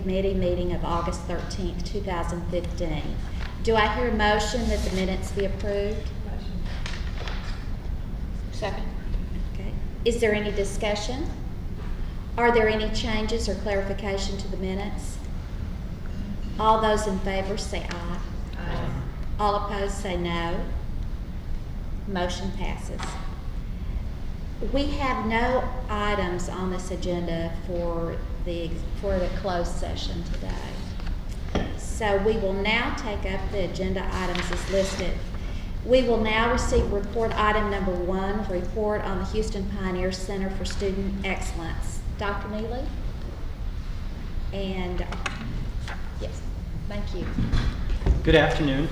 Committee meeting of August 13th, 2015. Do I hear a motion that the minutes be approved? Motion. Second. Okay. Is there any discussion? Are there any changes or clarification to the minutes? All those in favor say aye. Aye. All opposed say no. Motion passes. We have no items on this agenda for the closed session today. So we will now take up the agenda items as listed. We will now receive report item number 1, report on the Houston Pioneer Center for Student Excellence. Dr. Neely? And yes, thank you. Good afternoon.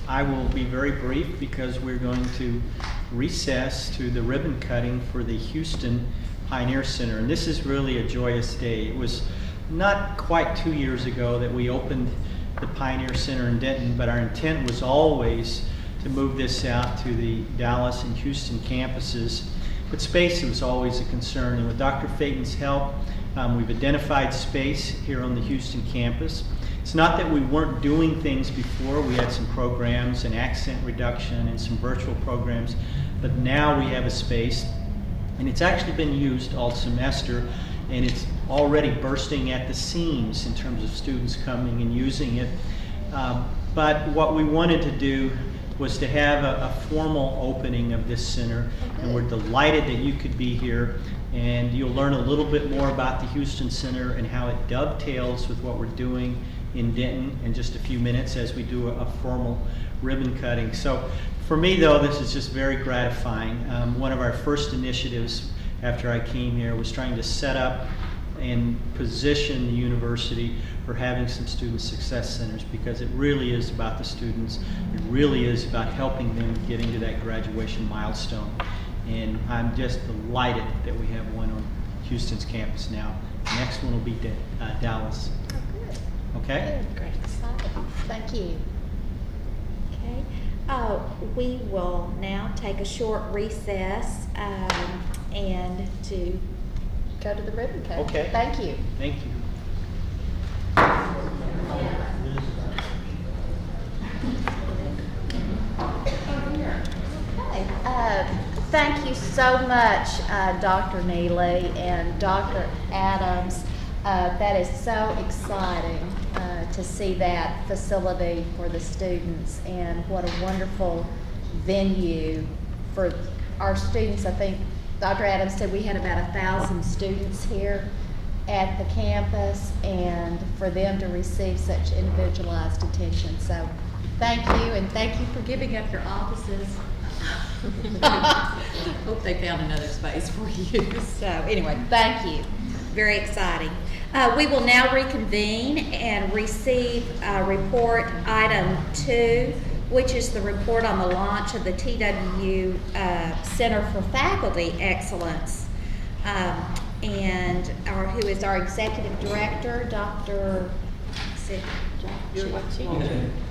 I will be very brief because we're going to recess to the ribbon cutting for the Houston Pioneer Center. And this is really a joyous day. It was not quite 2 years ago that we opened the Pioneer Center in Denton, but our intent was always to move this out to the Dallas and Houston campuses. But space was always a concern, and with Dr. Phaeton's help, we've identified space here on the Houston campus. It's not that we weren't doing things before. We had some programs and accent reduction and some virtual programs, but now we have a space, and it's actually been used all semester, and it's already bursting at the seams in terms of students coming and using it. But what we wanted to do was to have a formal opening of this center, and we're delighted that you could be here, and you'll learn a little bit more about the Houston Center and how it dovetails with what we're doing in Denton in just a few minutes as we do a formal ribbon cutting. So for me though, this is just very gratifying. One of our first initiatives after I came here was trying to set up and position the university for having some student success centers, because it really is about the students. It really is about helping them get into that graduation milestone. And I'm just delighted that we have one on Houston's campus now. The next one will be Dallas. Oh, good. Okay? Good. Great. Exciting. Thank you. Okay. We will now take a short recess and to go to the ribbon cutting. Okay. Thank you. Thank you. Okay. Thank you so much, Dr. Neely and Dr. Adams. That is so exciting to see that facility for the students, and what a wonderful venue for our students. I think Dr. Adams said we had about 1,000 students here at the campus, and for them to receive such individualized attention. So thank you, and thank you for giving up your offices. Hope they found another space for you. So anyway, thank you. Very exciting. We will now reconvene and receive report item 2, which is the report on the launch of the TWU Center for Faculty Excellence. And who is our executive director, Dr.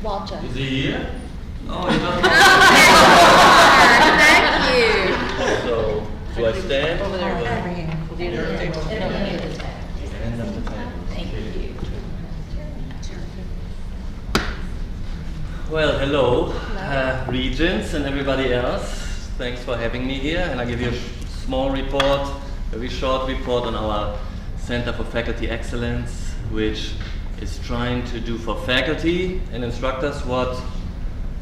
Walcha. Is he here? Oh, Thank you. So, do I stand? Over there. Over here. End of the table. Thank you. Well, hello, Regents and everybody else. Thanks for having me here, and I'll give you a small report, very short report on our Center for Faculty Excellence, which is trying to do for faculty and instructors what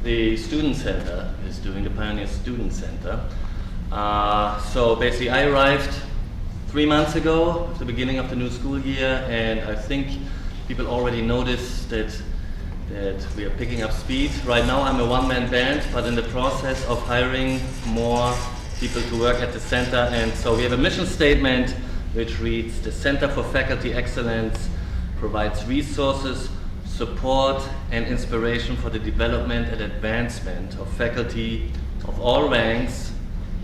the Student Center is doing, the Pioneer Student Center. So basically I arrived 3 months ago, at the beginning of the new school year, and I think people already noticed that we are picking up speed. Right now I'm a one-man band, but in the process of hiring more people to work at the center, and so we have a mission statement which reads: the Center for Faculty Excellence provides resources, support and inspiration for the development and advancement of faculty of all ranks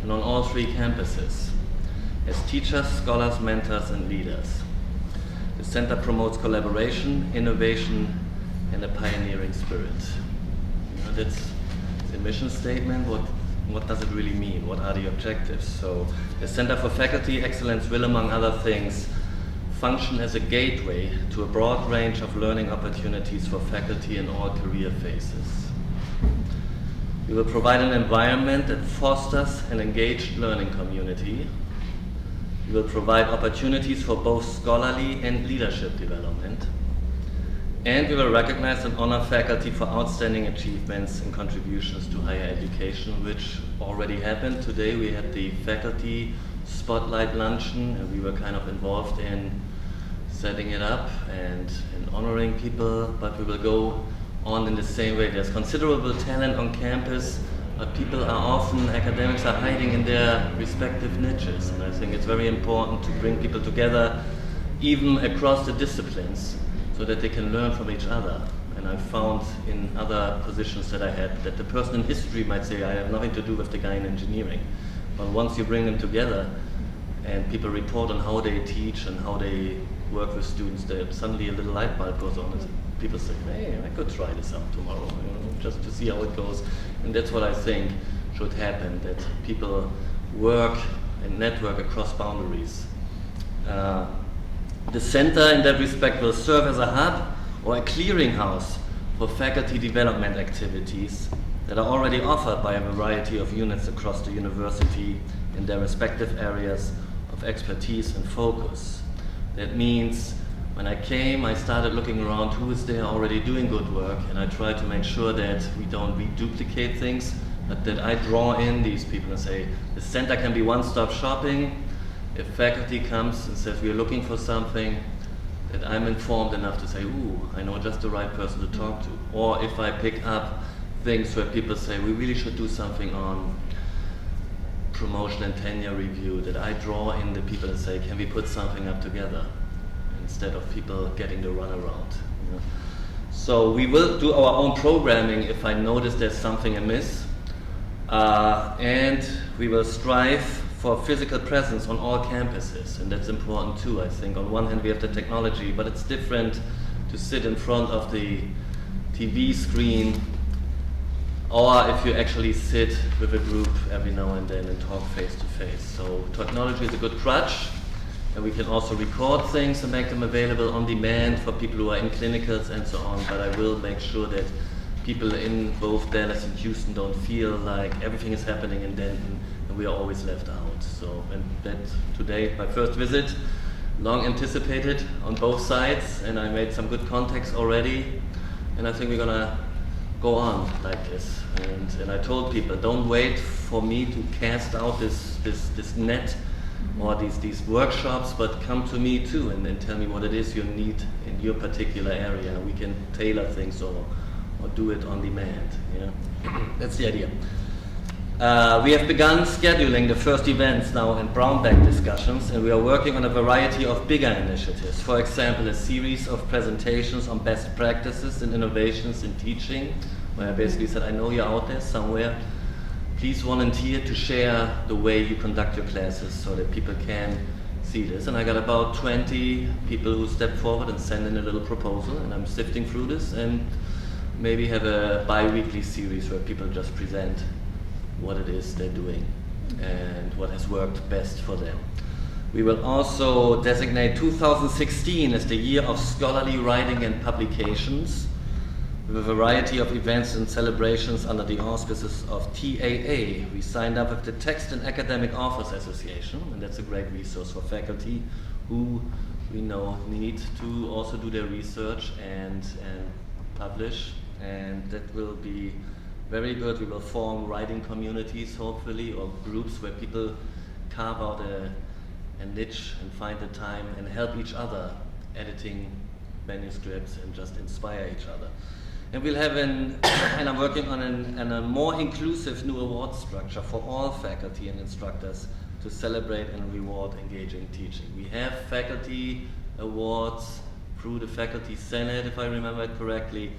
and on all 3 campuses as teachers, scholars, mentors and leaders. The center promotes collaboration, innovation and a pioneering spirit. You know, that's the mission statement. What does it really mean? What are the objectives? So the Center for Faculty Excellence will, among other things, function as a gateway to a broad range of learning opportunities for faculty in all career phases. We will provide an environment that fosters an engaged learning community. We will provide opportunities for both scholarly and leadership development. And we will recognize and honor faculty for outstanding achievements and contributions to higher education, which already happened. Today we had the faculty spotlight luncheon, and we were kind of involved in setting it up and in honoring people, but we will go on in the same way. There's considerable talent on campus, but people are often, academics are hiding in their respective niches, and I think it's very important to bring people together, even across the disciplines, so that they can learn from each other. And I found in other positions that I had that the person in history might say, I have nothing to do with the guy in engineering. But once you bring them together and people report on how they teach and how they work with students, suddenly a little light bulb goes on and people say, hey, I could try this out tomorrow, just to see how it goes. And that's what I think should happen, that people work and network across boundaries. The center in that respect will serve as a hub or a clearinghouse for faculty development activities that are already offered by a variety of units across the university in their respective areas of expertise and focus. That means when I came, I started looking around who is there already doing good work, and I try to make sure that we don't reduplicate things, but that I draw in these people and say, the center can be one-stop shopping. If faculty comes and says we're looking for something, that I'm informed enough to say, ooh, I know just the right person to talk to. Or if I pick up things where people say we really should do something on promotion and tenure review, that I draw in the people and say, can we put something up together? Instead of people getting the runaround. So we will do our own programming if I notice there's something amiss. And we will strive for physical presence on all campuses, and that's important too, I think. On one hand we have the technology, but it's different to sit in front of the TV screen, or if you actually sit with a group every now and then and talk face to face. So technology is a good crutch, and we can also record things and make them available on demand for people who are in clinicals and so on, but I will make sure that people in both Dallas and Houston don't feel like everything is happening in Denton and we are always left out. So, and that today, my first visit, long anticipated on both sides, and I made some good contacts already, and I think we're gonna go on like this. And I told people, don't wait for me to cast out this net or these workshops, but come to me too and tell me what it is you need in your particular area. We can tailor things or do it on demand. That's the idea. We have begun scheduling the first events now in brown bag discussions, and we are working on a variety of bigger initiatives. For example, a series of presentations on best practices and innovations in teaching, where I basically said, I know you're out there somewhere. Please volunteer to share the way you conduct your classes so that people can see this. And I got about 20 people who stepped forward and sent in a little proposal, and I'm sifting through this and maybe have a bi-weekly series where people just present what it is they're doing and what has worked best for them. We will also designate 2016 as the year of scholarly writing and publications, with a variety of events and celebrations under the auspices of TAA. We signed up with the Text and Academic Authors Association, and that's a great resource for faculty who we know need to also do their research and publish, and that will be very good. We will form writing communities, hopefully, or groups where people carve out a niche and find the time and help each other editing manuscripts and just inspire each other. And we'll have and I'm working on a more inclusive new award structure for all faculty and instructors to celebrate and reward engaging teaching. We have faculty awards through the Faculty Senate, if I remember it correctly,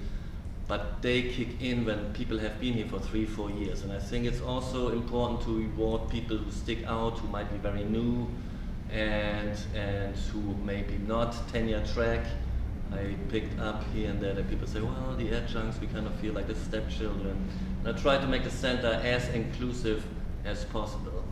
but they kick in when people have been here for 3-4 years. And I think it's also important to reward people who stick out, who might be very new, and who maybe not tenure track. I picked up here and there that people say, well, the adjuncts, we kind of feel like the stepchildren. And I try to make the center as inclusive as possible.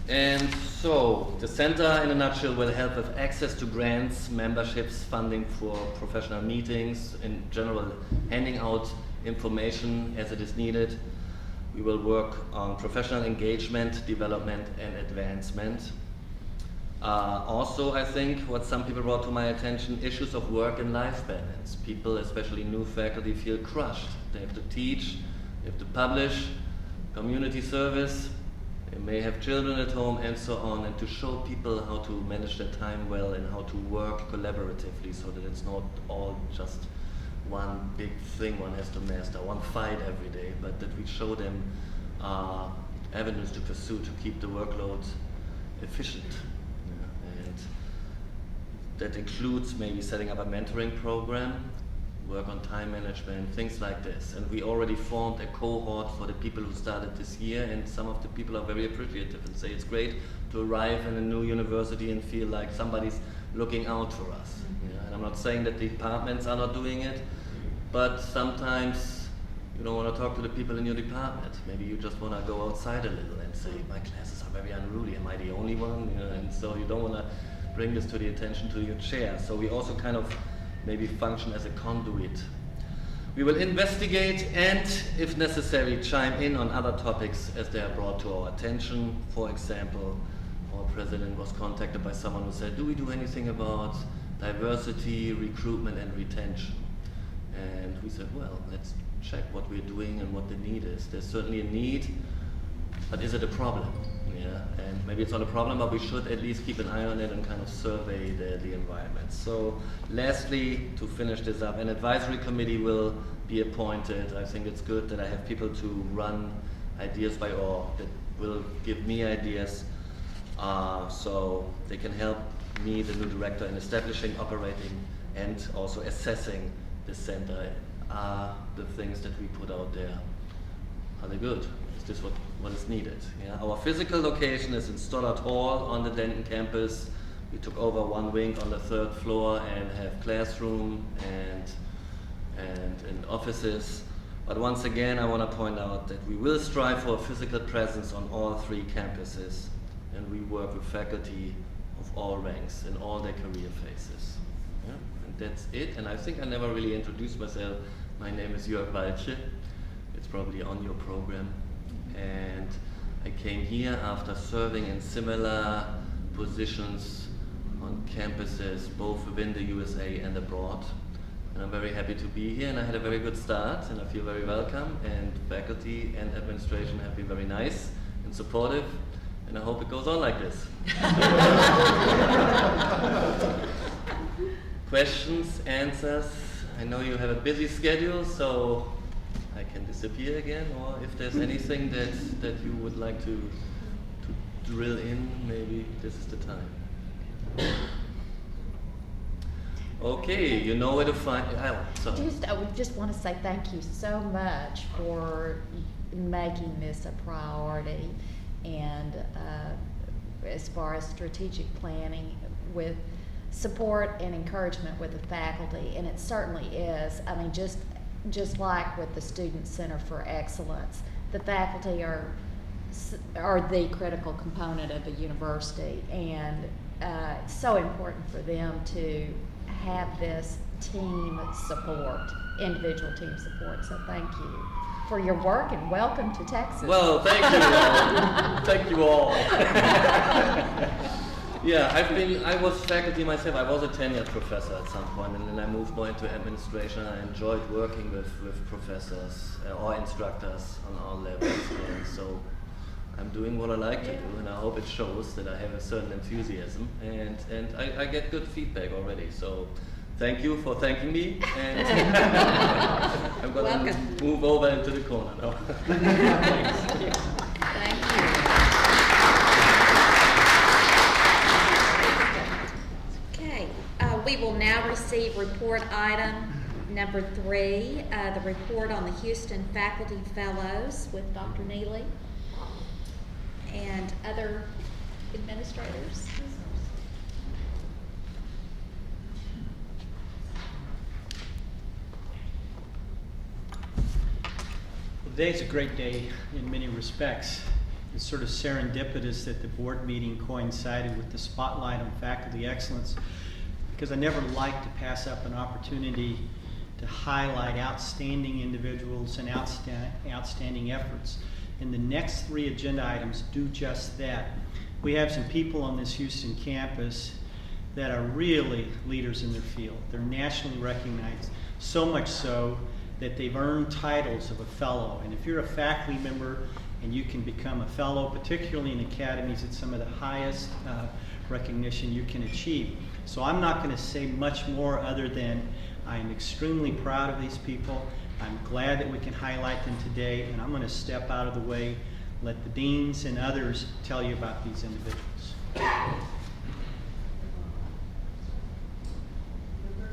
And so, the center in a nutshell will help with access to grants, memberships, funding for professional meetings, in general handing out information as it is needed. We will work on professional engagement, development and advancement. Also, I think what some people brought to my attention, issues of work and life balance. People, especially new faculty, feel crushed. They have to teach, they have to publish, community service, they may have children at home and so on, and to show people how to manage their time well and how to work collaboratively so that it's not all just one big thing one has to master, one fight every day, but that we show them avenues to pursue to keep the workload efficient. Yeah. And that includes maybe setting up a mentoring program, work on time management, things like this. And we already formed a cohort for the people who started this year, and some of the people are very appreciative and say it's great to arrive in a new university and feel like somebody's looking out for us. Yeah. And I'm not saying that the departments are not doing it, but sometimes you don't want to talk to the people in your department. Maybe you just want to go outside a little and say, my classes are very unruly, am I the only one? You know, and so you don't want to bring this to the attention to your chair. So we also kind of maybe function as a conduit. We will investigate and, if necessary, chime in on other topics as they are brought to our attention. For example, our president was contacted by someone who said, do we do anything about diversity, recruitment and retention? And we said, well, let's check what we're doing and what the need is. There's certainly a need, but is it a problem? Yeah, and maybe it's not a problem, but we should at least keep an eye on it and kind of survey the environment. So lastly, to finish this up, an advisory committee will be appointed. I think it's good that I have people to run ideas by, or that will give me ideas, so they can help me, the new director, in establishing, operating, and also assessing the center. Are the things that we put out there, are they good? Is this what is needed? Yeah? Our physical location is in Stoddard Hall on the Denton campus. We took over one wing on the 3rd floor and have classroom and offices. But once again, I want to point out that we will strive for a physical presence on all 3 campuses, and we work with faculty of all ranks in all their career phases. Yeah? And that's it. And I think I never really introduced myself. My name is Jörg Walche. It's probably on your program. And I came here after serving in similar positions on campuses, both within the USA and abroad. And I'm very happy to be here, and I had a very good start, and I feel very welcome, and faculty and administration have been very nice and supportive, and I hope it goes on like this. Questions, answers? I know you have a busy schedule, so I can disappear again, or if there's anything that you would like to drill in, maybe this is the time. Okay, you know where to find. I just want to say thank you so much for making this a priority, and as far as strategic planning with support and encouragement with the faculty, and it certainly is. I mean, just like with the Student Center for Excellence, the faculty are the critical component of a university, and it's so important for them to have this team support, individual team support. So thank you for your work, and welcome to Texas. Well, thank you all. Thank you all. Yeah, I was faculty myself. I was a tenured professor at some point, and then I moved more into administration. I enjoyed working with professors or instructors on all levels, and so I'm doing what I like to do, and I hope it shows that I have a certain enthusiasm, and I get good feedback already. So thank you for thanking me, and I'm going to move over into the corner now. Thank you. Okay, we will now receive report item number 3, the report on the Houston Faculty Fellows with Dr. Neely and other administrators. Well, today's a great day in many respects. It's sort of serendipitous that the board meeting coincided with the spotlight on faculty excellence, because I never like to pass up an opportunity to highlight outstanding individuals and outstanding efforts. And the next 3 agenda items do just that. We have some people on this Houston campus that are really leaders in their field. They're nationally recognized, so much so that they've earned titles of a fellow. And if you're a faculty member and you can become a fellow, particularly in academies, it's some of the highest recognition you can achieve. So I'm not going to say much more other than I am extremely proud of these people. I'm glad that we can highlight them today, and I'm going to step out of the way, let the deans and others tell you about these individuals.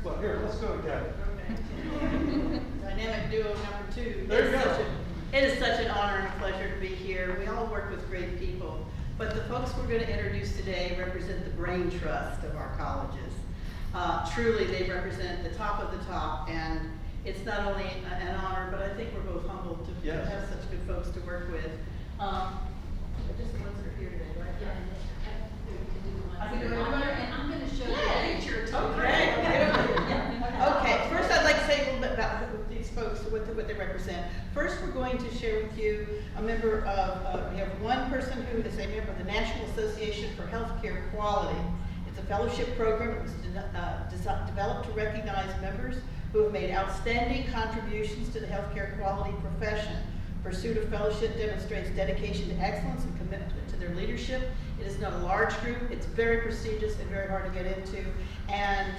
Well, here, let's go together. Dynamic duo number 2. There you go. It is such an honor and a pleasure to be here. We all work with great people, but the folks we're going to introduce today represent the brain trust of our colleges. Truly, they represent the top of the top, and it's not only an honor, but I think we're both humbled to Yes. have such good folks to work with. Just the ones that are here today, right? I can do it. And I'm going to show you a picture too. Okay. Okay, first I'd like to say a little bit about these folks, what they represent. First, we're going to share with you a member of, we have one person who is a member of the National Association for Healthcare Quality. It's a fellowship program. It was developed to recognize members who have made outstanding contributions to the healthcare quality profession. Pursuit of fellowship demonstrates dedication to excellence and commitment to their leadership. It is not a large group. It's very prestigious and very hard to get into. And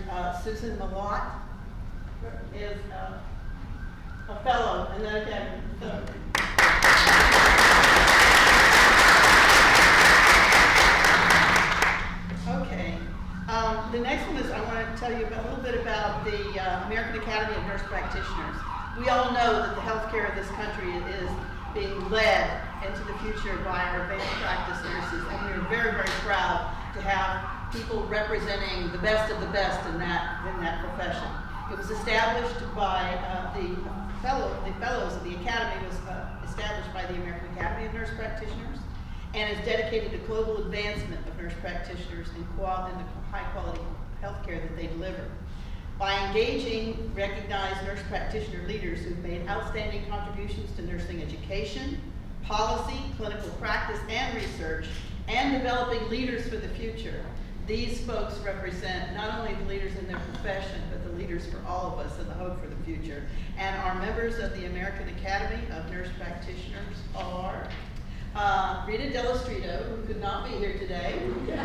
Susan Malott is a fellow, and then again, okay. The next one is I want to tell you a little bit about the American Academy of Nurse Practitioners. We all know that the healthcare of this country is being led into the future by our advanced practice nurses, and we are very, very proud to have people representing the best of the best in that profession. It was established by the fellows of the academy was established by the American Academy of Nurse Practitioners, and is dedicated to global advancement of nurse practitioners and the high-quality healthcare that they deliver. By engaging recognized nurse practitioner leaders who've made outstanding contributions to nursing education, policy, clinical practice, and research, and developing leaders for the future, these folks represent not only the leaders in their profession, but the leaders for all of us and the hope for the future. And our members of the American Academy of Nurse Practitioners are Rita Delastrito, who could not be here today, but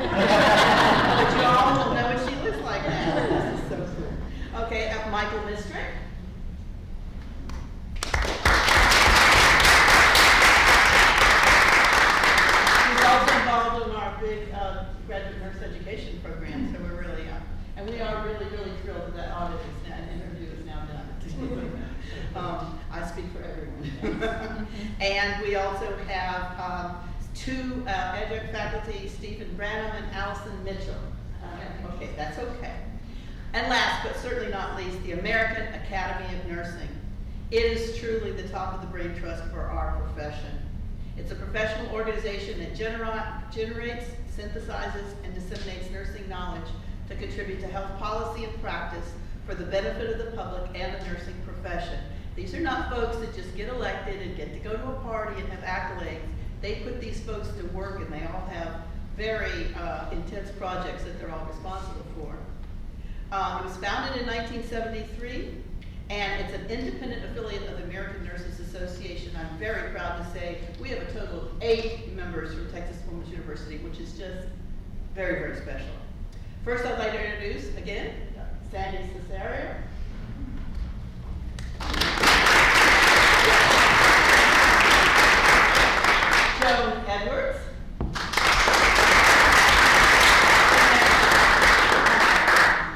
you all will know what she looks like now. This is so cool. Okay, Michael Mistrick. He's also involved in our big graduate nurse education program, so we're really, and we are really, really thrilled that that audit is now, and interview is now done. I speak for everyone. And we also have 2 adjunct faculty, Stephen Branham and Allison Mitchell. Okay, that's okay. And last, but certainly not least, the American Academy of Nursing. It is truly the top of the brain trust for our profession. It's a professional organization that generates, synthesizes, and disseminates nursing knowledge to contribute to health policy and practice for the benefit of the public and the nursing profession. These are not folks that just get elected and get to go to a party and have accolades. They put these folks to work, and they all have very intense projects that they're all responsible for. It was founded in 1973, and it's an independent affiliate of the American Nurses Association. I'm very proud to say we have a total of 8 members from Texas Women's University, which is just very, very special. First, I'd like to introduce, again, Sandy Cesario. Joan Edwards.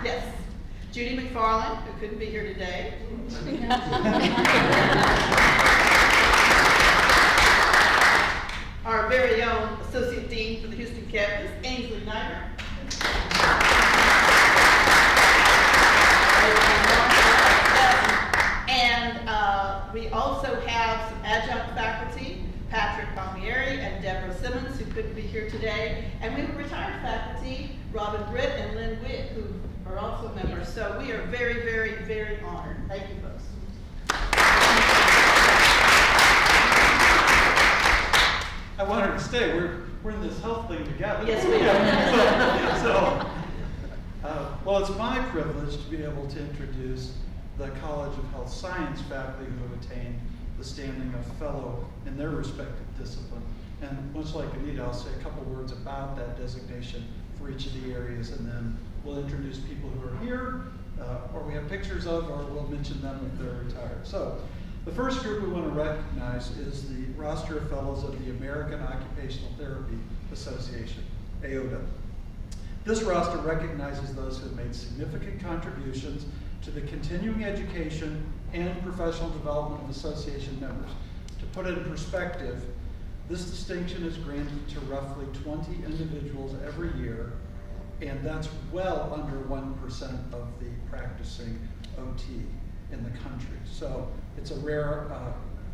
Yes. Judy McFarland, who couldn't be here today. Our very own Associate Dean for the Houston campus, Ainsley Niner. And we also have some adjunct faculty, Patrick Palmieri and Deborah Robin Britt and Lynn Witt, who are also members. So we are very, very, very honored. Thank you, folks. I want her to stay. We're in this health thing together. Yes, we are. Well, it's my privilege to be able to introduce the College of Health Science faculty who have attained the standing of fellow in their respective discipline. And much like Anita, I'll say a couple words about that designation for each of the areas, and then we'll introduce people who are here, or we have pictures of, or we'll mention them if they're retired. So, the first group we want to recognize is the roster of fellows of the American Occupational Therapy Association, AOTA. This roster recognizes those who have made significant contributions to the continuing education and professional development of association members. To put it in perspective, this distinction is granted to roughly 20 individuals every year, and that's well under 1% of the practicing OT in the country. So it's a rare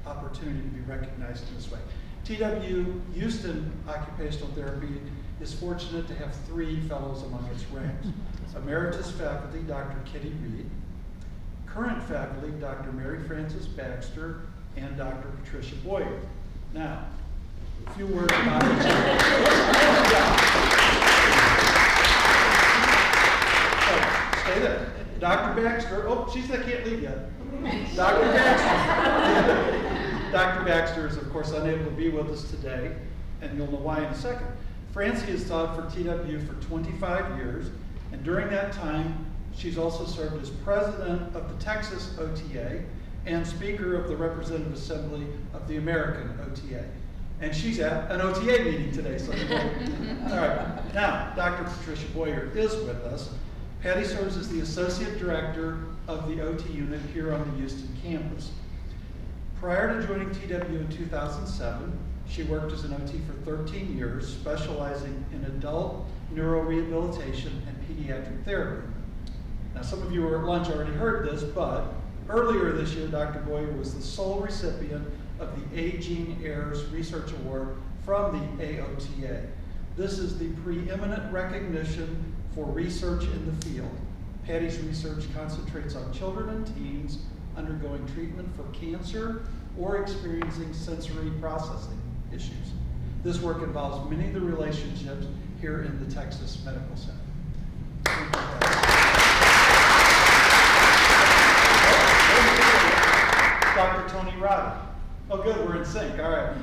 opportunity to be recognized in this way. TW Houston Occupational Therapy is fortunate to have 3 fellows among its ranks. Emeritus faculty, Dr. Kitty Reed. Current faculty, Dr. Mary Frances Baxter and Dr. Patricia Boyer. Now, a few words about each other. Stay there. Dr. Baxter, I can't leave yet. Dr. Baxter is, of course, unable to be with us today, and you'll know why in a second. Francie has taught for TW for 25 years, and during that time, she's also served as president of the Texas OTA and speaker of the Representative Assembly of the American OTA. And she's at an OTA meeting today, so all right. Now, Dr. Patricia Boyer is with us. Patty serves as the Associate Director of the OT unit here on the Houston campus. Prior to joining TW in 2007, she worked as an OT for 13 years, specializing in adult neurorehabilitation and pediatric therapy. Now, some of you were at lunch already heard this, but earlier this year, Dr. Boyer was the sole recipient of the Aging Heirs Research Award from the AOTA. This is the preeminent recognition for research in the field. Patty's research concentrates on children and teens undergoing treatment for cancer or experiencing sensory processing issues. This work involves many of the relationships here in the Texas Medical Center. Dr. Tony Roddy. Oh, good, we're in sync. All right.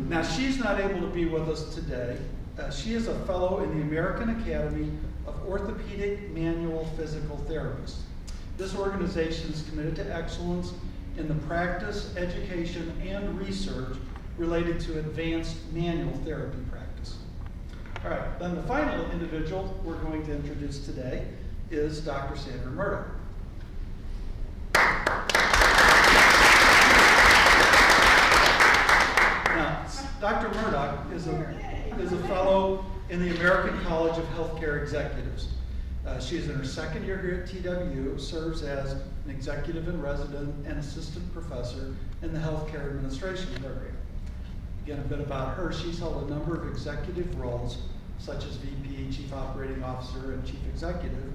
Now, she's not able to be with us today. She is a fellow in the American Academy of Orthopedic Manual Physical Therapists. This organization is committed to excellence in the practice, education, and research related to advanced manual therapy practice. All right, then the final individual we're going to introduce today is Dr. Sandra Murdoch. Now, Dr. Murdoch is a fellow in the American College of Healthcare Executives. She is in her second year here at TW, serves as an executive in resident and assistant professor in the healthcare administration program. Again, a bit about her. She's held a number of executive roles, such as VP, Chief Operating Officer, and Chief Executive,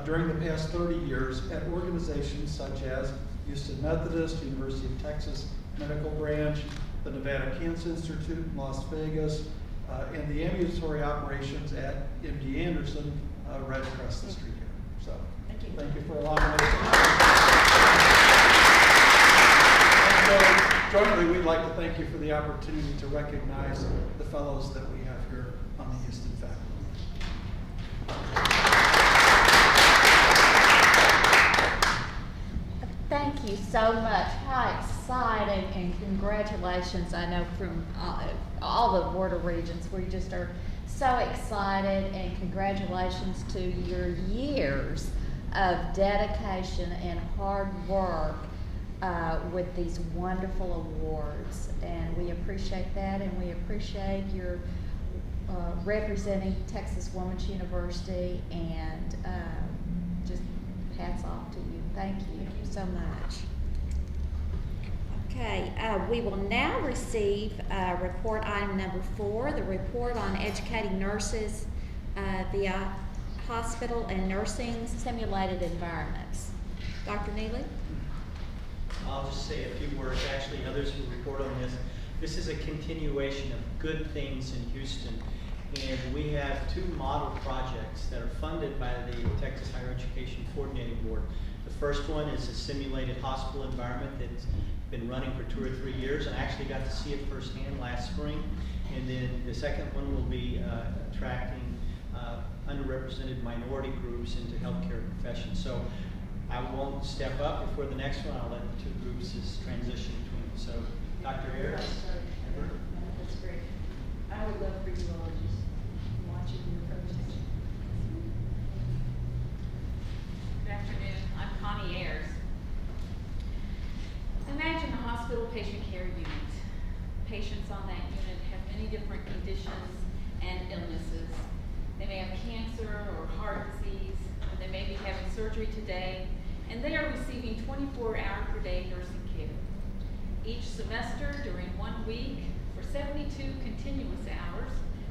during the past 30 years at organizations such as Houston Methodist, University of Texas Medical Branch, the Nevada Cancer Institute in Las Vegas, and the ambulatory operations at MD Anderson right across the street here. So, thank you for allowing me to. And so, jointly, we'd like to thank you for the opportunity to recognize the fellows that we have here on the Houston faculty. Thank you so much. How exciting, and congratulations. I know from all the Board of Regents, we just are so excited, and congratulations to your years of dedication and hard work with these wonderful awards. And we appreciate that, and we appreciate your representing Texas Women's University, and just hats off to you. Thank you so much. Okay, we will now receive report item number 4, the report on educating nurses via hospital and nursing simulated environments. Dr. Neely? I'll just say a few words. Actually, others will report on this. This is a continuation of good things in Houston. And we have 2 model projects that are funded by the Texas Higher Education Coordinating Board. The first one is a simulated hospital environment that's been running for 2 or 3 years, and I actually got to see it firsthand last spring. And then the second one will be attracting underrepresented minority groups into healthcare professions. So I won't step up before the next one. I'll let the 2 groups transition between them. So, Dr. Harris. That's great. I would love for you all to just watch it in your presentation. Good afternoon, I'm Connie Ayers. Imagine a hospital patient care unit. Patients on that unit have many different conditions and illnesses. They may have cancer or heart disease, or they may be having surgery today, and they are receiving 24-hour per day nursing care. Each semester during 1 week, for 72 continuous hours,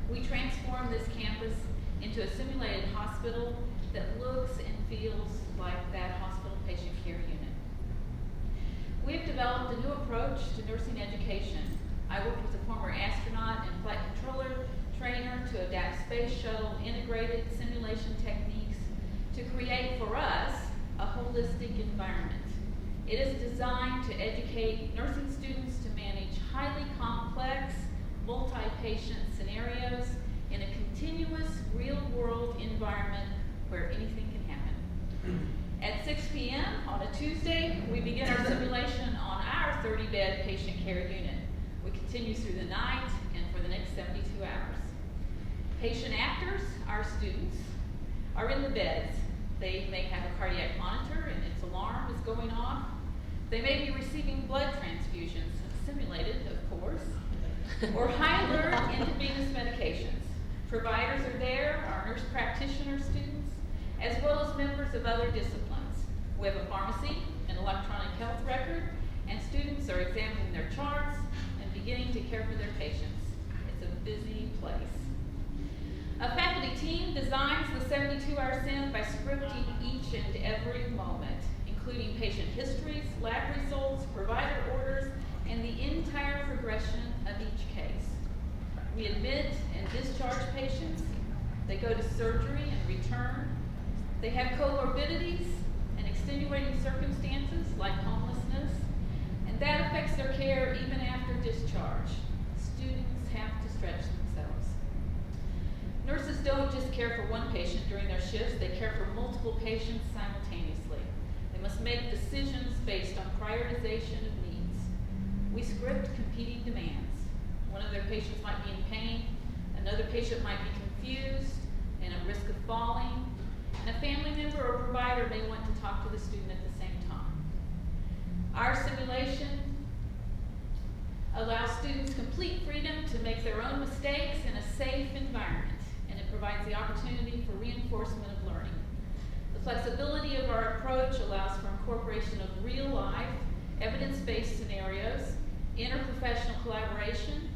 we transform this campus into a simulated hospital that looks and feels like that hospital patient care unit. We have developed a new approach to nursing education. I worked with a former astronaut and flight controller trainer to adapt space shuttle integrated simulation techniques to create for us a holistic environment. It is designed to educate nursing students to manage highly complex, multi-patient scenarios in a continuous real-world environment where anything can happen. At 6 p.m. on a Tuesday, we begin our simulation on our 30-bed patient care unit. We continue through the night and for the next 72 hours. Patient actors, our students, are in the beds. They may have a cardiac monitor and its alarm is going off. They may be receiving blood transfusions, simulated, of course, or high alert intravenous medications. Providers are there, our nurse practitioner students, as well as members of other disciplines. We have a pharmacy, an electronic health record, and students are examining their charts and beginning to care for their patients. It's a busy place. A faculty team designs the 72-hour sim by scripting each and every moment, including patient histories, lab results, provider orders, and the entire progression of each case. We admit and discharge patients. They go to surgery and return. They have comorbidities and extenuating circumstances like homelessness, and that affects their care even after discharge. Students have to stretch themselves. Nurses don't just care for one patient during their shifts, they care for multiple patients simultaneously. They must make decisions based on prioritization of needs. We script competing demands. One of their patients might be in pain, another patient might be confused and at risk of falling, and a family member or provider may want to talk to the student at the same time. Our simulation allows students complete freedom to make their own mistakes in a safe environment, and it provides the opportunity for reinforcement of learning. The flexibility of our approach allows for incorporation of real-life, evidence-based scenarios, interprofessional collaboration,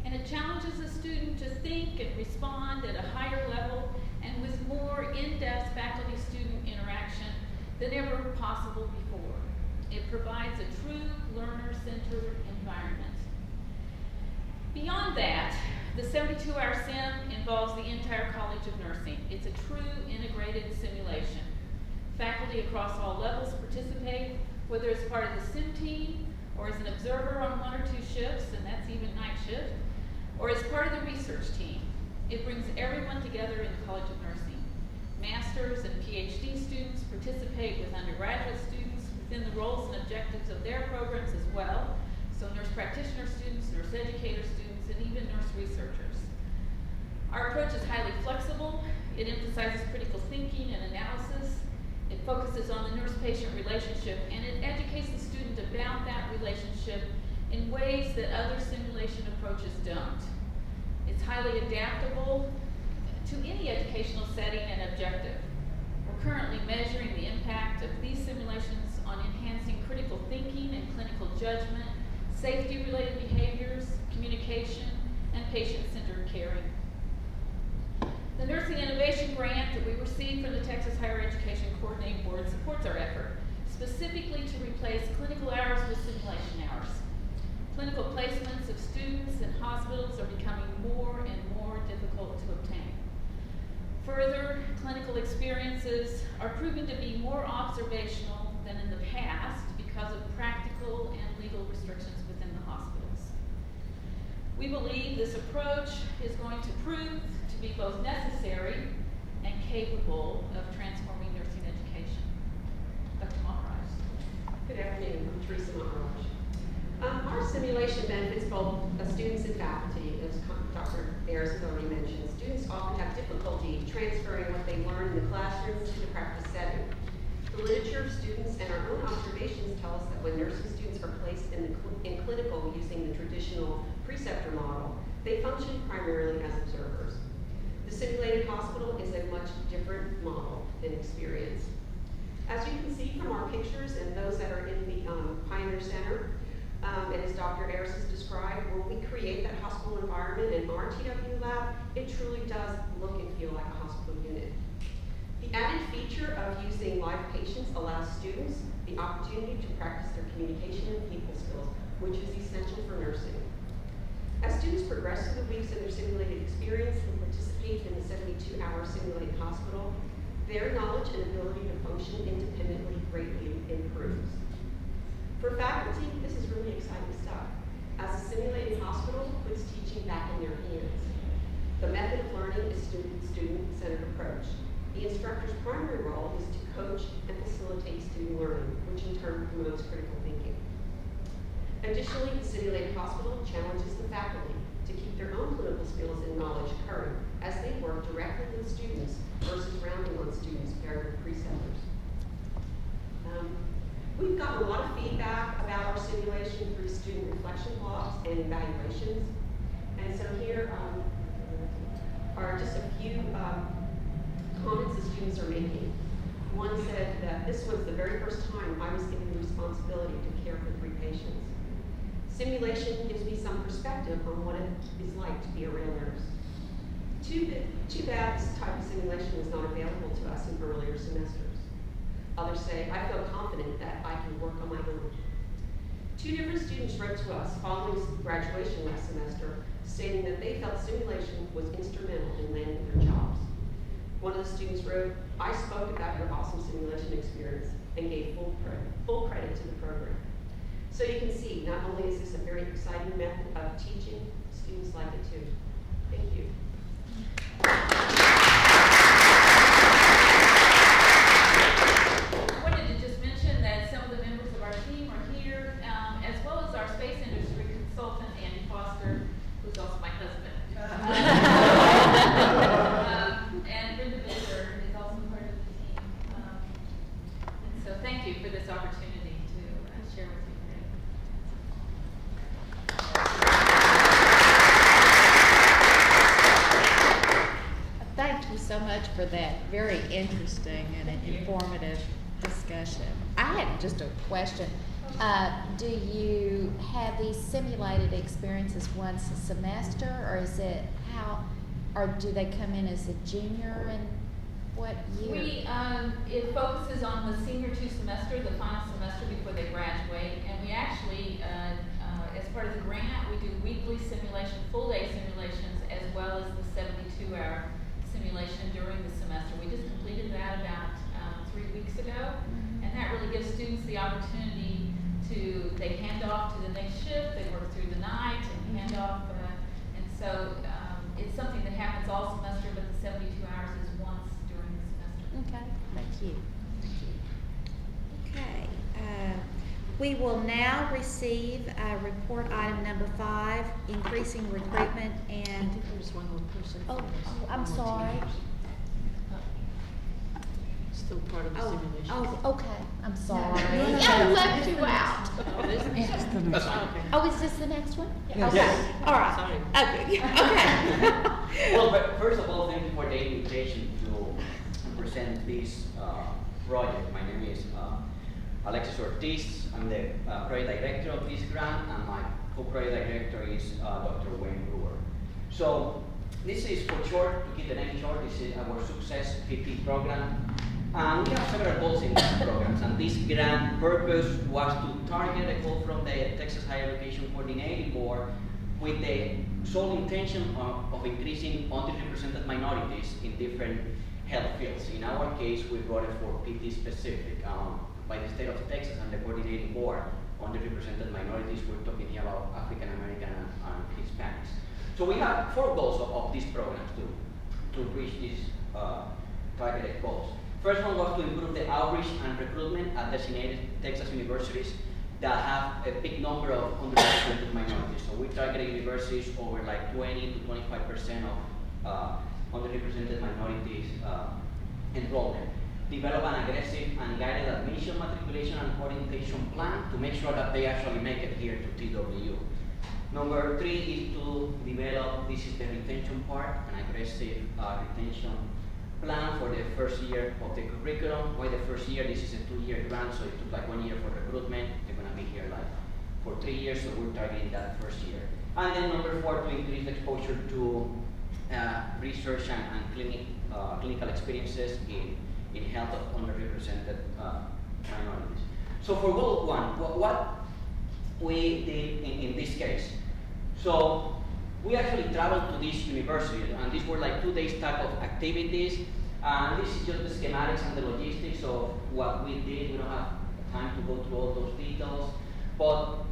and it challenges the student to think and respond at a higher level and with more in-depth faculty-student interaction than ever possible before. It provides a true learner-centered environment. Beyond that, the 72-hour sim involves the entire College of Nursing. It's a true integrated simulation. Faculty across all levels participate, whether as part of the sim team or as an observer on 1 or 2 shifts, and that's even night shift, or as part of the research team. It brings everyone together in the College of Nursing. Masters and PhD students participate with undergraduate students within the roles and objectives of their programs as well. So nurse practitioner students, nurse educator students, and even nurse researchers. Our approach is highly flexible. It emphasizes critical thinking and analysis. It focuses on the nurse-patient relationship, and it educates the student about that relationship in ways that other simulation approaches don't. It's highly adaptable to any educational setting and objective. We're currently measuring the impact of these simulations on enhancing critical thinking and clinical judgment, safety-related behaviors, communication, and patient-centered caring. The The Nursing Innovation Grant that we received from the Texas Higher Education Coordinating Board supports our effort, specifically to replace clinical hours with simulation hours. Clinical placements of students in hospitals are becoming more and more difficult to obtain. Further, clinical experiences are proven to be more observational than in the past because of practical and legal restrictions within the hospitals. We believe this approach is going to prove to be both necessary and capable of transforming nursing education. Dr. Maharaj. Good afternoon, I'm Teresa Maharaj. Our simulation benefits both students and faculty, as Dr. Ayers has already mentioned. Students often have difficulty transferring what they learn in the classroom to the practice setting. The literature of students and our own observations tell us that when nursing students are placed in clinical using the traditional preceptor model, they function primarily as observers. The simulated hospital is a much different model and experience. As you can see from our pictures and those that are in the Pioneer Center, and as Dr. Ayers has described, when we create that hospital environment in our TW lab, it truly does look and feel like a hospital unit. The added feature of using live patients allows students the opportunity to practice their communication and people skills, which is essential for nursing. As students progress through the weeks of their simulated experience and participate in the 72-hour simulated hospital, their knowledge and ability to function independently greatly improves. For faculty, this is really exciting stuff. As a simulated hospital puts teaching back in their hands. The method of learning is student-centered approach. The instructor's primary role is to coach and facilitate student learning, which in turn promotes critical thinking. Additionally, the simulated hospital challenges the faculty to keep their own clinical skills and knowledge current as they work directly with students versus rounding on students paired with preceptors. We've gotten a lot of feedback about our simulation through student reflection blogs and evaluations. And so here are just a few comments the students are making. One said that this was the very first time I was given the responsibility to care for 3 patients. Simulation gives me some perspective on what it is like to be a real nurse. Too bad this type of simulation was not available to us in earlier semesters. Others say, I feel confident that I can work on my own. 2 different students wrote to us following graduation last semester, stating that they felt simulation was instrumental in landing their jobs. One of the students wrote, I spoke about your awesome simulation experience and gave full credit to the program. So you can see, not only is this a very exciting method of teaching, students like it too. Thank you. So much for that very interesting and informative discussion. I had just a question. Do you have these simulated experiences once a semester, or is it how, or do they come in as a junior and what year? It focuses on the senior 2 semester, the final semester before they graduate, and we actually, as part of the grant, we do weekly simulation, full-day simulations, as well as the 72-hour simulation during the semester. We just completed that about 3 weeks ago, and that really gives students the opportunity to, they hand off to the next shift, they work through the night and hand off, and so it's something that happens all semester, but the 72 hours is once during the semester. Okay, thank you. Okay. We will now receive report item number 5, increasing recruitment and. I think there's one more person. Oh, I'm sorry. Still part of the simulation. Oh, okay, I'm sorry. No, I left you out. Oh, this is just the next one. Okay. Oh, is this the next one? Yes. Okay, Yes. all right. Sorry. Okay. Well, but first of all, thank you for the invitation to present this project. My name is Alexis Ortiz. I'm the project director of this grant, and my co-project director is Dr. Wayne Brewer. So This is for short, to keep the name short, this is our Success PT program. And we have several goals in these programs, and this grant purpose was to target a call from the Texas Higher Education Coordinating Board with the sole intention of increasing underrepresented minorities in different health fields. In our case, we brought it for PT specific by the state of Texas and the coordinating board. Underrepresented minorities, we're talking here about African American and Hispanics. So we have 4 goals of these programs to reach these targeted goals. First one was to improve the outreach and recruitment at designated Texas universities that have a big number of underrepresented minorities. So we targeted universities over like 20 to 25% of underrepresented minorities enrollment. Develop an aggressive and guided admission, matriculation, and orientation plan to make sure that they actually make it here to TWU. Number 3 is to develop, this is the retention part, an aggressive retention plan for the first year of the curriculum. Why the first year? This is a 2-year grant, so it took like 1 year for recruitment. They're gonna be here like for 3 years, so we're targeting that first year. And then number 4, to increase exposure to research and clinical experiences in health of underrepresented minorities. So for goal 1, what we did in this case. So we actually traveled to these universities, and these were like 2 days type of activities. And this is just the schematics and the logistics of what we did. We don't have time to go through all those details. But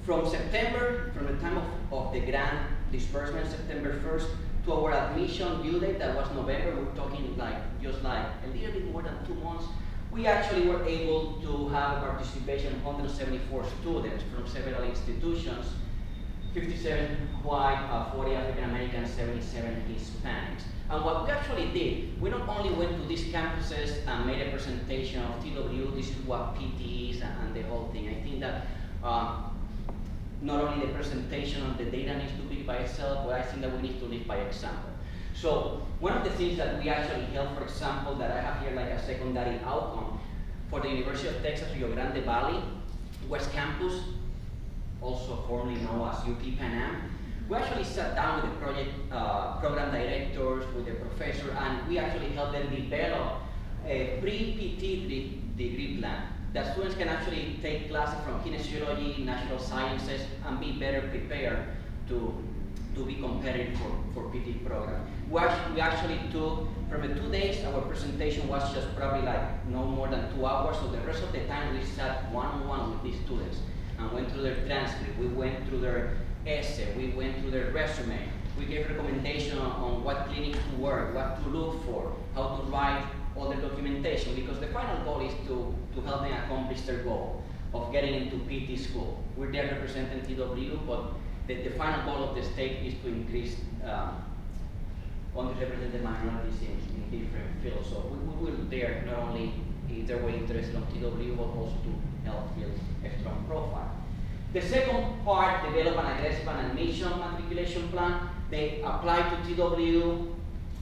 from September, from the time of the grant disbursement, September 1st, to our admission due date, that was November, we're talking like just like a little bit more than 2 months, we actually were able to have a participation of 174 students from several institutions, 57 white, 40 African Americans, 77 Hispanics. And what we actually did, we not only went to these campuses and made a presentation of TWU, this is what PT is and the whole thing. I think that not only the presentation of the data needs to be by itself, but I think that we need to live by example. So one of the things that we actually held, for example, that I have here like a secondary outcome for the University of Texas Rio Grande Valley West Campus, also formerly known as UT Pan Am. We actually sat down with the project program directors, with the professor, and we actually helped them develop a pre-PT degree plan that students can actually take classes from kinesiology, natural sciences, and be better prepared to be competitive for PT program. We actually took, from the 2 days, our presentation was just probably like no more than 2 hours, so the rest of the time we sat one-on-one with these students and went through their transcript, we went through their essay, we went through their resume, we gave recommendations on what clinics to work, what to look for, how to write all the documentation, because the final goal is to help them accomplish their goal of getting into PT school. We're there representing TWU, but the final goal of the state is to increase underrepresented minorities in different fields. So we will there not only if they were interested in TWU, but also to help build a strong profile. The second part, develop an aggressive and admission matriculation plan. They applied to TWU,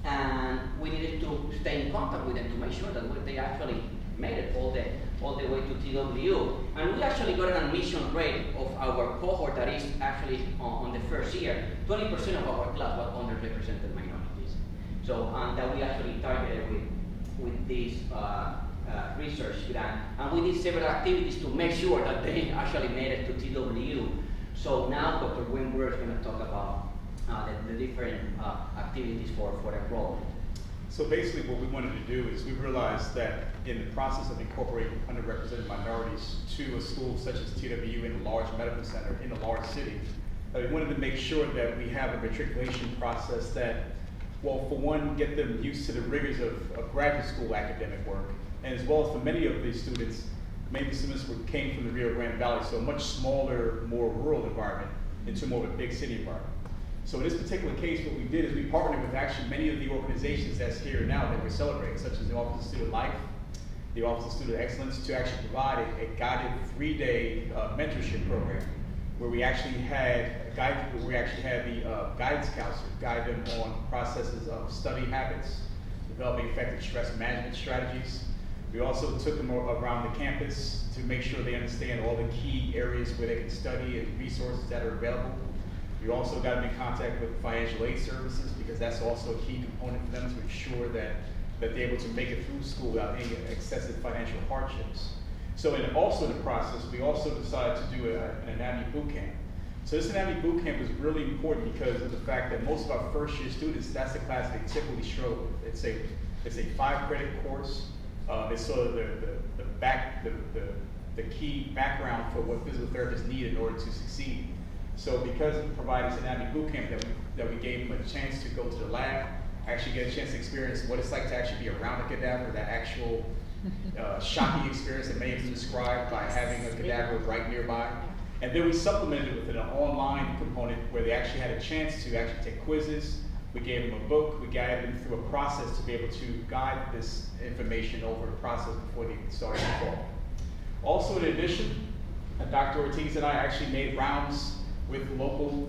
and we needed to stay in contact with them to make sure that they actually made it all the way to TWU. And we actually got an admission rate of our cohort that is actually on the first year. 20% of our class was underrepresented minorities. So that we actually targeted with this research grant. And we did several activities to make sure that they actually made it to TWU. So now Dr. Wimber is going to talk about the different activities for enrollment. So basically what we wanted to do is we realized that in the process of incorporating underrepresented minorities to a school such as TWU in a large medical center in a large city, we wanted to make sure that we have a matriculation process that, well, for one, get them used to the rigors of graduate school academic work, and as well as for many of these students, many students came from the Rio Grande Valley, so a much smaller, more rural environment into more of a big city environment. So in this particular case, what we did is we partnered with actually many of the organizations that's here now that we're celebrating, such as the Office of Student Life, the Office of Student Excellence, to actually provide a guided 3-day mentorship program where we actually had the guidance counselor guide them on processes of study habits, developing effective stress management strategies. We also took them around the campus to make sure they understand all the key areas where they can study and resources that are available. We We also got them in contact with financial aid services because that's also a key component for them to ensure that they're able to make it through school without any excessive financial hardships. So also in the process, we also decided to do an anatomy boot camp. So this anatomy boot camp is really important because of the fact that most of our first year students, that's the class they typically struggle with. It's a 5-credit course. It's sort of the key background for what physical therapists need in order to succeed. So because of providing this anatomy boot camp that we gave them a chance to go to the lab, actually get a chance to experience what it's like to actually be around a cadaver, that actual shocking experience that many of them described by having a cadaver right nearby. And then we supplemented it with an online component where they actually had a chance to actually take quizzes. We gave them a book. We guided them through a process to be able to guide this information over the process before they started the fall. Also, in addition, Dr. Ortiz and I actually made rounds with local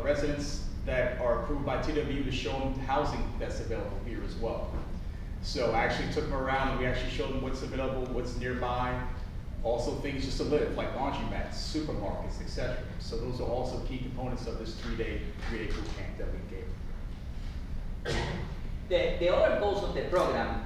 residents that are approved by TWU to show them housing that's available here as well. So I actually took them around and we actually showed them what's available, what's nearby, also things just to live, like laundromats, supermarkets, etc. So those are also key components of this three-day boot camp that we gave. The other goals of the program,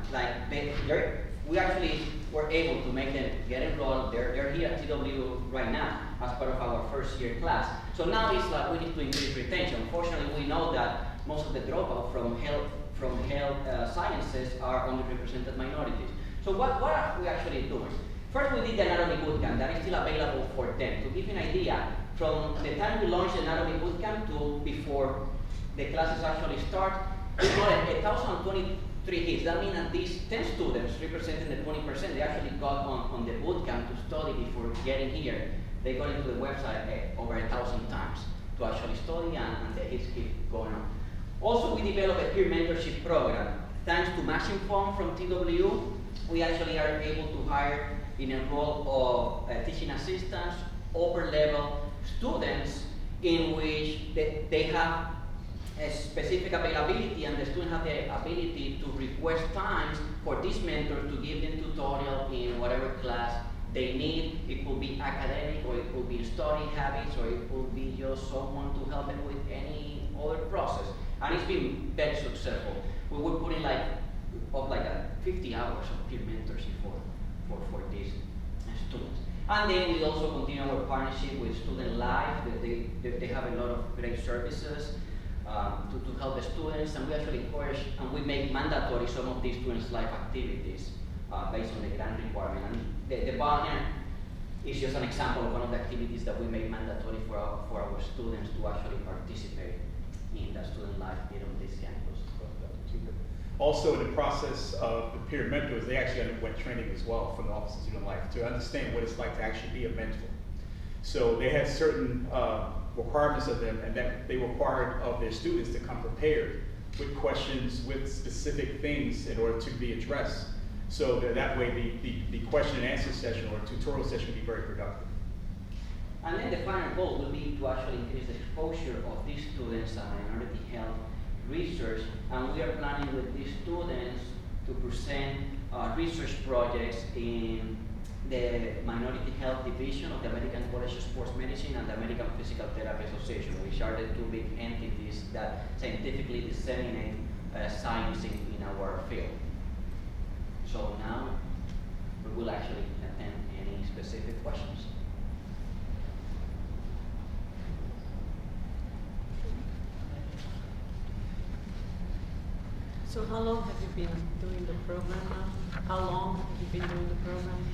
we actually were able to make them get enrolled. They're here at TW right now as part of our first year class. So now it's like we need to increase retention. Unfortunately, we know that most of the dropout from health sciences are underrepresented minorities. So what are we actually doing? First, we did the anatomy bootcamp that is still available for them. To give you an idea, from the time we launched the anatomy bootcamp to before the classes actually start, we got 1,023 hits. That means at least 10 students representing the 20%, they actually got on the bootcamp to study before getting here. They got into the website over 1,000 times to actually study, and the hits keep going on. Also, we developed a peer mentorship program. Thanks to matching fund from TWU, we actually are able to hire in a role of teaching assistants, upper level students in which they have a specific availability and the students have the ability to request times for this mentor to give them tutorial in whatever class they need. It could be academic, or it could be study habits, or it could be just someone to help them with any other process. And it's been very successful. We were putting like 50 hours of peer mentorship for these students. And then we also continue our partnership with Student Life. They have a lot of great services to help the students, and we actually encourage and we make mandatory some of these students' life activities based on the grant requirement. And the banner is just an example of one of the activities that we make mandatory for our students to actually participate in the student life here on this campus. Also, in the process of the peer mentors, they actually underwent training as well from the Office of Student Life to understand what it's like to actually be a mentor. So they had certain requirements of them, and that they required of their students to come prepared with questions, with specific things in order to be addressed. So that way the question and answer session or tutorial session would be very productive. And then the final goal will be to actually increase the exposure of these students and minority health research, and we are planning with these students to present research projects in the Minority Health Division of the American College of Sports Medicine and the American Physical Therapy Association, which are the two big entities that scientifically disseminate science in our field. So now we will actually attend any specific questions. So how long have you been doing the program now? How long have you been doing the program?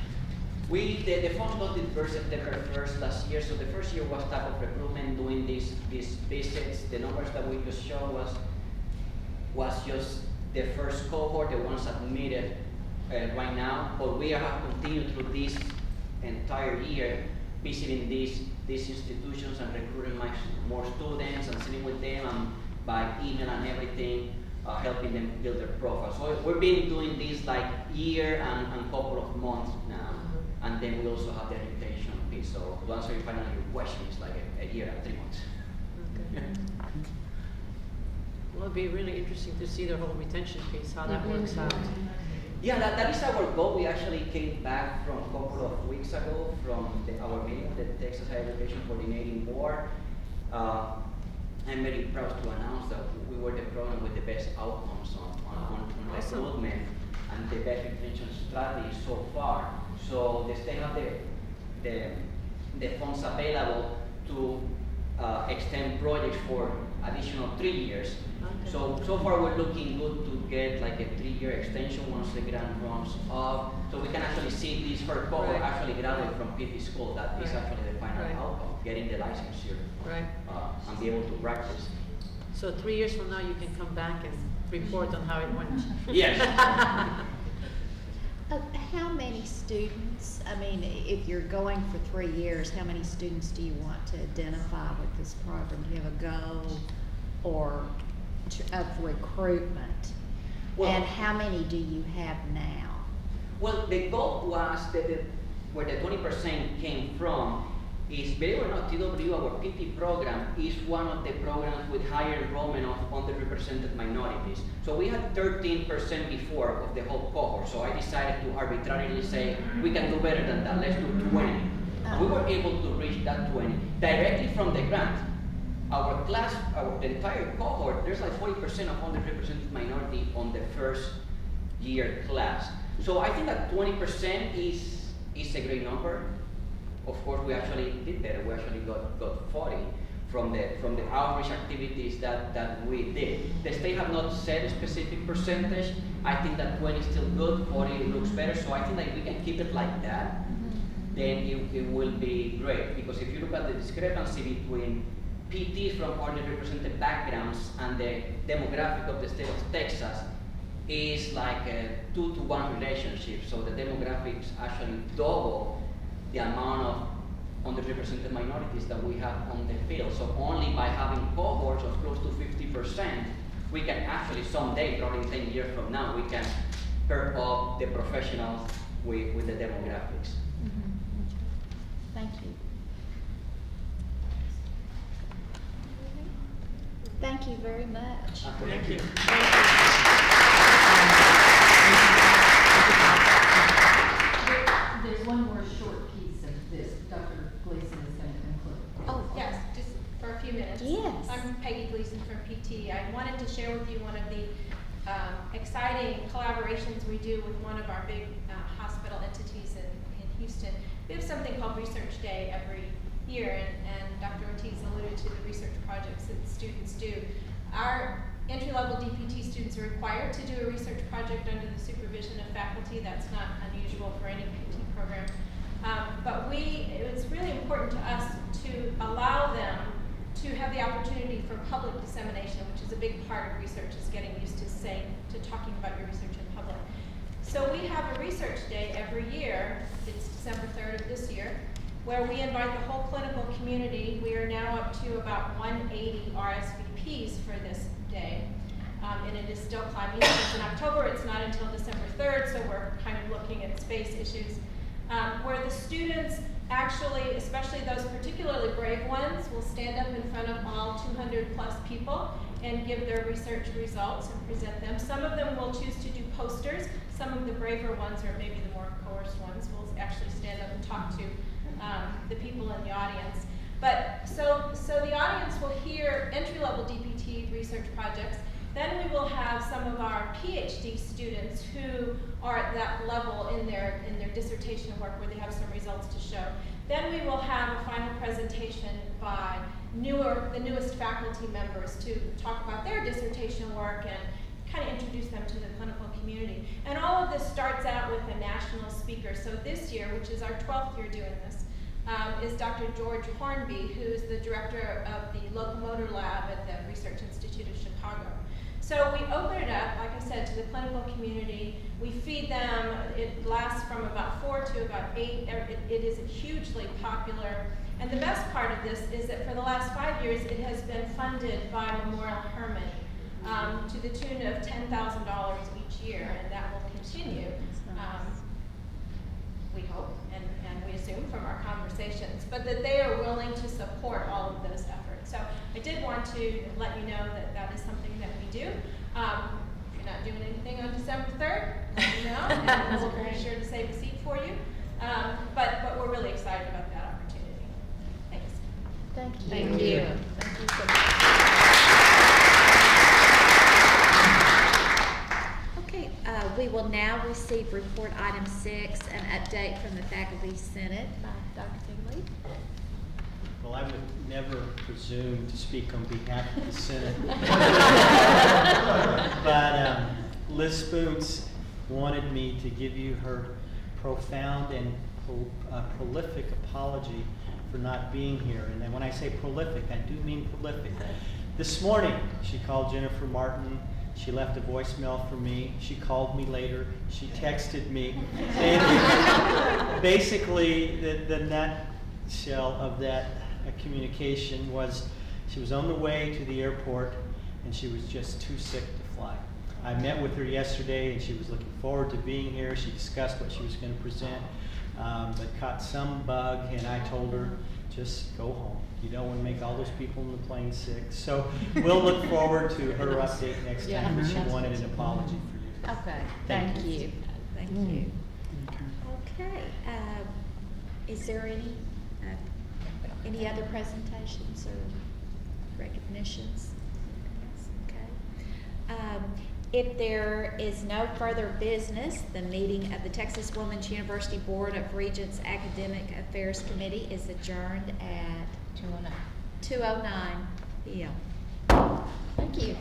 The funds got disbursed September 1st last year, so the first year was type of recruitment, doing these visits. The numbers that we just showed was just the first cohort, the ones admitted right now, but we have continued through this entire year visiting these institutions and recruiting more students and sitting with them and by email and everything, helping them build their profile. So we've been doing this like year and couple of months now. And then we also have the retention piece. So to answer your question, it's like a year and 3 months. Okay. Well, it'll be really interesting to see the whole retention piece, how that works out. Yeah, that is our goal. We actually came back from a couple of weeks ago from our meeting with the Texas Higher Education Coordinating Board. I'm very proud to announce that we were the program with the best outcomes on recruitment and the best retention strategy so far. So the state have the funds available to extend projects for additional 3 years. Okay. So far we're looking good to get like a 3-year extension once the grant runs up. So we can actually see this first cohort Right. actually graduate from PT school. That is Right. actually the final Right. outcome, getting the licensure Right. and be able to practice. So 3 years from now, you can come back and report on how it went. Yes. How many students, I mean, if you're going for 3 years, how many students do you want to identify with this program? Do you have a goal or of recruitment? Well- And how many do you have now? Well, the goal was that where the 20% came from is, believe it or not, TW, our PT program, is one of the programs with higher enrollment of underrepresented minorities. So we had 13% before of the whole cohort. So I decided to arbitrarily say, we can do better than that, let's do 20. And we were able to reach that 20 directly from the grant. Our class, the entire cohort, there's like 40% of underrepresented minority on the first year class. So I think that 20% is a great number. Of course, we actually did better. We actually got 40 from the outreach activities that we did. The state have not set a specific percentage. I think that 20 is still good, 40 looks better. So I think that if we can keep it like that, then it will be great. Because if you look at the discrepancy between PTs from underrepresented backgrounds and the demographic of the state of Texas is like a 2-to-1 relationship. So the demographics actually double the amount of underrepresented minorities that we have on the field. So only by having cohorts of close to 50%, we can actually someday, probably 10 years from now, we can pair up the professionals with the demographics. Thank you. Thank you very much. Thank you. There's one more short piece of this Dr. Gleason is going to conclude. Oh, Yes, just for a few minutes. Yes. I'm Peggy Gleason from PT. I wanted to share with you one of the exciting collaborations we do with one of our big hospital entities in Houston. We have something called Research Day every year, and Dr. Ortiz alluded to the research projects that students do. Our entry-level DPT students are required to do a research project under the supervision of faculty. That's not unusual for any PT program. But it's really important to us to allow them to have the opportunity for public dissemination, which is a big part of research, is getting used to talking about your research in public. So we have a research day every year. It's December 3rd of this year, where we invite the whole clinical community. We are now up to about 180 RSVPs for this day. And it is still climbing. It's in October, it's not until December 3rd, so we're kind of looking at space issues. Where the students actually, especially those particularly brave ones, will stand up in front of all 200 plus people and give their research results and present them. Some of them will choose to do posters. Some of the braver ones, or maybe the more coerced ones, will actually stand up and talk to the people in the audience. But so the audience will hear entry-level DPT research projects. Then we will have some of our PhD students who are at that level in their dissertation work where they have some results to show. Then we will have a final presentation by the newest faculty members to talk about their dissertation work and kind of introduce them to the clinical community. And all of this starts out with a national speaker. So this year, which is our 12th year doing this, is Dr. George Hornby, who is the director of the Locomotor Lab at the Research Institute of Chicago. So we open it up, like I said, to the clinical community. We feed them. It lasts from about 4 to about 8. It is hugely popular. And the best part of this is that for the last 5 years, it has been funded by Memorial Hermann to the tune of $10,000 each year, and that will continue. We hope, and we assume from our conversations, but that they are willing to support all of those efforts. So I did want to let you know that that is something that we do. If you're not doing anything on December 3rd, let me know, and we'll be sure to save a seat for you. But we're really excited about that opportunity. Thanks. Thank you. Thank you. Thank you so much. receive report item 6, an update from the Faculty Senate by Dr. Tingley. Well, I would never presume to speak on behalf of the Senate. But Liz Spoontz wanted me to give you her profound and prolific apology for not being here. And then when I say prolific, I do mean prolific. This morning, she called Jennifer Martin. She left a voicemail for me. She called me later. She texted me. And basically, the nutshell of that communication was she was on the way to the airport and she was just too sick to fly. I met with her yesterday and she was looking forward to being here. She discussed what she was going to present, but caught some bug, and I told her, just go home. You don't want to make all those people in the plane sick. So we'll look forward to her update next time, but she wanted an apology for you. Okay, Thank thank you. Thank you. Okay, is there any other presentations or recognitions? Okay. If there is no further business, the meeting of the Texas Women's University Board of Regents Academic Affairs Committee is adjourned at 2:09 p.m. Thank you.